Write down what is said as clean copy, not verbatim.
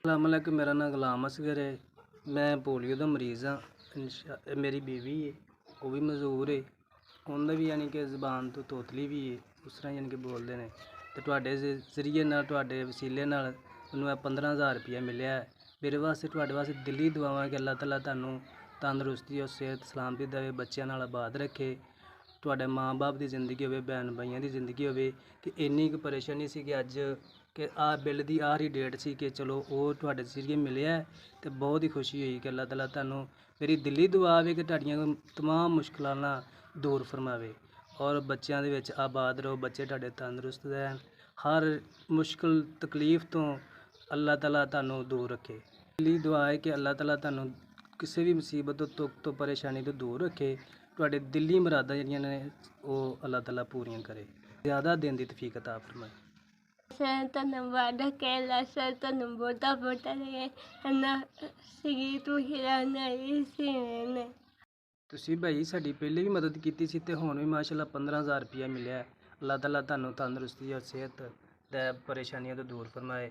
अस्सलामुअलैकुम। मेरा नाम गुलाम असगर है। मैं पोलियो का मरीज़ हाँ। मेरी बीवी है, वो भी मजदूर है। उन्हें भी यानी कि जबान तो तोतली भी है, उस तरह यानी कि बोलते हैं। तो तुहाडे जरिए तुहाडे वसीले मैं 15,000 रुपया मिलिया है। मेरे वास्ते तुहाडे वास्ते दिली दुआवां कि अल्लाह ताला तुहानू तंदुरुस्ती और सेहत सलामती देवे, बच्चों नाल आबाद रखे, तुहाडे माँ बाप की जिंदगी होवे, भैन भाइयों की जिंदगी होवे। कि इन्नी क परेशानी सी कि अज कि बिल की आखिरी डेट सी कि चलो वो तुहाडे जरिए मिलिया है। तो बहुत ही खुशी हुई कि अल्लाह ताला तुहानू, मेरी दिली दुआ है कि तुहाडियां तमाम मुश्किलां ना दूर फरमावे और बच्चों दे विच आबाद रहो, बच्चे तुहाडे तंदुरुस्त रहन, हर मुश्किल तकलीफ तो अल्लाह ताला तुहानू दूर रखे। दिली दुआ है कि अल्लाह ताला तुहानू किसी भी मुसीबत तो परेशानी तो दूर रखे, तुहाडे दिली मुरादां जिहड़ियां ने वो अल्लाह ताला पूरियां करे, ज़्यादा दिन दी तौफीक अता फरमाए। Saya tanam wadah kela, saya tanam bota-bota lagi, anak segitu hilangnya isi ini. ਤੁਸੀਂ ਭਾਈ ਸਾਡੀ ਪਹਿਲੇ ਵੀ ਮਦਦ ਕੀਤੀ ਸੀ ਤੇ ਹੁਣ ਵੀ ਮਾਸ਼ਾਅੱਲਾ 15,000 ਰੁਪਇਆ ਮਿਲਿਆ। ਅੱਲਾਹ ਤਾਲਾ ਤੁਹਾਨੂੰ ਤੰਦਰੁਸਤੀ ਔਰ ਸਿਹਤ ਤੇ ਪਰੇਸ਼ਾਨੀਆਂ ਤੋਂ ਦੂਰ ਫਰਮਾਏ।